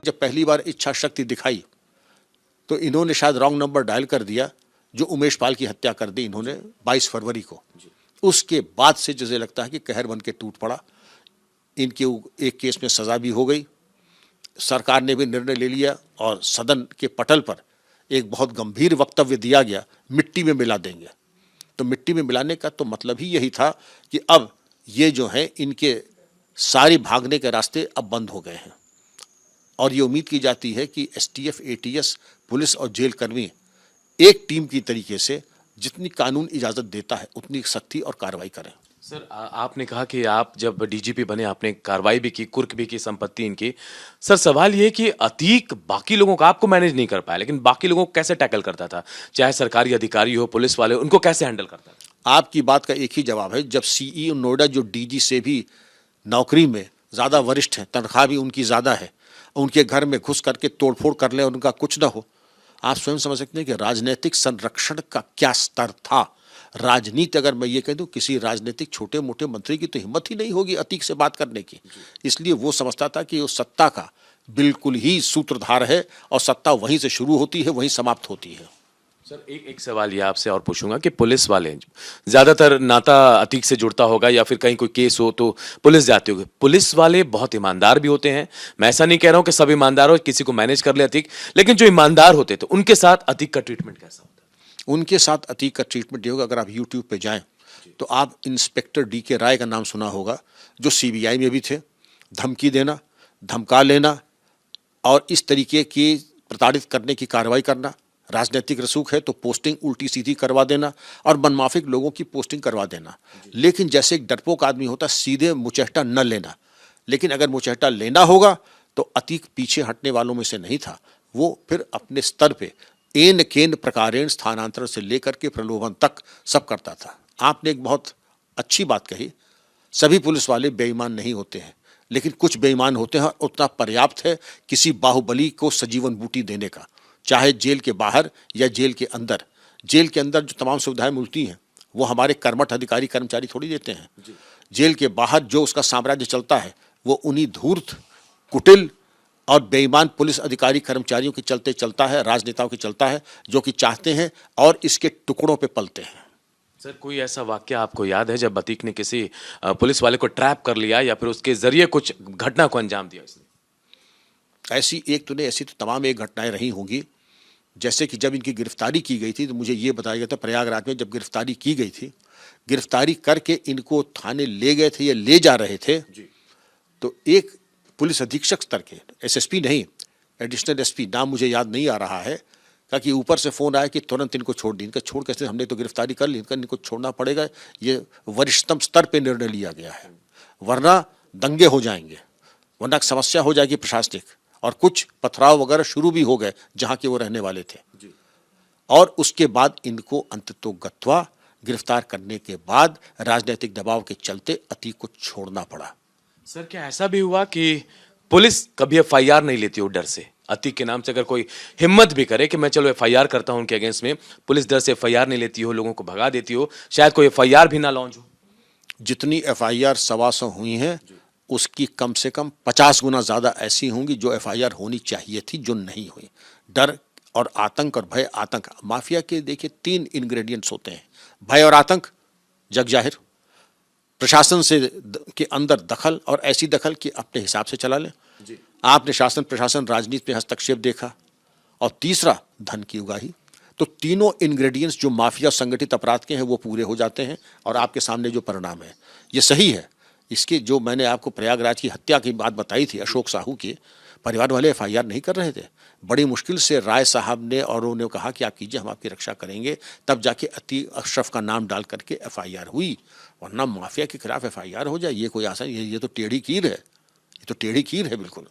जब पहली बार इच्छा शक्ति दिखाई तो इन्होंने शायद रॉन्ग नंबर डायल कर दिया, जो उमेश पाल की हत्या कर दी इन्होंने 22 फरवरी को। उसके बाद से जैसे लगता है कि कहर बन के टूट पड़ा। इनके एक केस में सजा भी हो गई, सरकार ने भी निर्णय ले लिया और सदन के पटल पर एक बहुत गंभीर वक्तव्य दिया गया, मिट्टी में मिला देंगे। तो मिट्टी में मिलाने का तो मतलब ही यही था कि अब ये जो है इनके सारे भागने के रास्ते अब बंद हो गए हैं और ये उम्मीद की जाती है कि एसटीएफ, एटीएस, पुलिस और जेल कर्मी एक टीम की तरीके से जितनी कानून इजाज़त देता है उतनी सख्ती और कार्रवाई करें। सर, आपने कहा कि आप जब डीजीपी बने आपने कार्रवाई भी की, कुर्क भी की संपत्ति इनकी। सर, सवाल ये कि अतीक बाकी लोगों का आपको मैनेज नहीं कर पाया, लेकिन बाकी लोगों को कैसे टैकल करता था? चाहे सरकारी अधिकारी हो, पुलिस वाले, उनको कैसे हैंडल करता था? आपकी बात का एक ही जवाब है, जब सीई नोएडा जो डीजी से भी नौकरी में ज़्यादा वरिष्ठ हैं, तनख्वाह भी उनकी ज़्यादा है, उनके घर में घुस करके तोड़फोड़ कर ले और उनका कुछ ना हो, आप स्वयं समझ सकते हैं कि राजनीतिक संरक्षण का क्या स्तर था। राजनीति, अगर मैं ये कह दूं, किसी राजनीतिक छोटे मोटे मंत्री की तो हिम्मत ही नहीं होगी अतीक से बात करने की। इसलिए वो समझता था कि वो सत्ता का बिल्कुल ही सूत्रधार है और सत्ता वहीं से शुरू होती है, वहीं समाप्त होती है। सर, एक सवाल ये आपसे और पूछूंगा कि पुलिस वाले ज्यादातर नाता अतीक से जुड़ता होगा या फिर कहीं कोई केस हो तो पुलिस जाती होगी। पुलिस वाले बहुत ईमानदार भी होते हैं, मैं ऐसा नहीं कह रहा हूं कि सब ईमानदार हो, किसी को मैनेज कर ले अतीक, लेकिन जो ईमानदार होते थे उनके साथ अतीक का ट्रीटमेंट कैसा होता है? उनके साथ अतीक का ट्रीटमेंट ये होगा, अगर आप यूट्यूब पे जाएं तो आप इंस्पेक्टर DK राय का नाम सुना होगा, जो CBI में भी थे। धमकी देना, धमका लेना और इस तरीके की प्रताड़ित करने की कार्रवाई करना, राजनीतिक रसूख है तो पोस्टिंग उल्टी सीधी करवा देना और मनमाफिक लोगों की पोस्टिंग करवा देना। लेकिन जैसे एक डरपोक आदमी होता, सीधे मुचहटा न लेना। लेकिन अगर मुचहटा लेना होगा तो अतीक पीछे हटने वालों में से नहीं था। वो फिर अपने स्तर पे एन केन प्रकारेण स्थानांतरण से लेकर के प्रलोभन तक सब करता था। आपने एक बहुत अच्छी बात कही, सभी पुलिस वाले बेईमान नहीं होते हैं, लेकिन कुछ बेईमान होते हैं और उतना पर्याप्त है किसी बाहुबली को सजीवन बूटी देने का, चाहे जेल के बाहर या जेल के अंदर। जेल के अंदर जो तमाम सुविधाएं मिलती हैं वो हमारे कर्मठ अधिकारी कर्मचारी थोड़ी देते हैं। जेल के बाहर जो उसका साम्राज्य चलता है वो उन्हीं धूर्त, कुटिल और बेईमान पुलिस अधिकारी कर्मचारियों के चलते चलता है, राजनेताओं के चलता है, जो कि चाहते हैं और इसके टुकड़ों पे पलते हैं। सर, कोई ऐसा वाक्य आपको याद है जब अतीक ने किसी पुलिस वाले को ट्रैप कर लिया या फिर उसके जरिए कुछ घटना को अंजाम दिया इसने? ऐसी एक तो नहीं, ऐसी तो तमाम एक घटनाएं रही होंगी। जैसे कि जब इनकी गिरफ्तारी की गई थी तो मुझे ये बताया गया था, प्रयागराज में जब गिरफ्तारी की गई थी, गिरफ्तारी करके इनको थाने ले गए थे या ले जा रहे थे, तो एक पुलिस अधीक्षक स्तर के, SSP नहीं, एडिशनल SP, नाम मुझे याद नहीं आ रहा है, कहा कि ऊपर से फ़ोन आया कि तुरंत इनको छोड़ दी। इनका छोड़ कैसे, हमने तो गिरफ्तारी कर ली, इनको छोड़ना पड़ेगा, ये वरिष्ठतम स्तर पे निर्णय लिया गया है, वरना दंगे हो जाएंगे, वरना समस्या हो जाएगी प्रशासनिक। और कुछ पथराव वगैरह शुरू भी हो गए जहाँ के वो रहने वाले थे। और उसके बाद इनको अंततोगत्वा गिरफ्तार करने के बाद राजनीतिक दबाव के चलते अतीक को छोड़ना पड़ा। सर, क्या ऐसा भी हुआ कि पुलिस कभी FIR नहीं लेती हो डर से? अतीक के नाम से अगर कोई हिम्मत भी करे कि मैं चलो FIR करता हूं उनके अगेंस्ट में, पुलिस डर से FIR नहीं लेती हो, लोगों को भगा देती हो, शायद कोई FIR भी ना लॉन्च हो? जितनी FIR 125 हुई हैं उसकी कम से कम 50 गुना ज़्यादा ऐसी होंगी जो FIR होनी चाहिए थी, जो नहीं हुई। डर और आतंक और भय। आतंक, माफिया के देखिए 3 इंग्रेडिएंट्स होते हैं, भय और आतंक जग जाहिर, प्रशासन से के अंदर दखल और ऐसी दखल कि अपने हिसाब से चला लें। आपने शासन प्रशासन राजनीति में हस्तक्षेप देखा, और तीसरा धन की उगाही। तो तीनों इंग्रेडिएंट्स जो माफिया संगठित अपराध के हैं वो पूरे हो जाते हैं और आपके सामने जो परिणाम है ये सही है। इसके जो मैंने आपको प्रयागराज की हत्या की बात बताई थी, अशोक साहू की, परिवार वाले FIR नहीं कर रहे थे। बड़ी मुश्किल से राय साहब ने और उन्होंने कहा कि आप कीजिए, हम आपकी रक्षा करेंगे, तब जाके अतीक अशरफ का नाम डाल करके FIR हुई। वरना माफिया के खिलाफ FIR हो जाए ये कोई आसान, ये तो टेढ़ी कीर है, ये तो टेढ़ी कीर है बिल्कुल।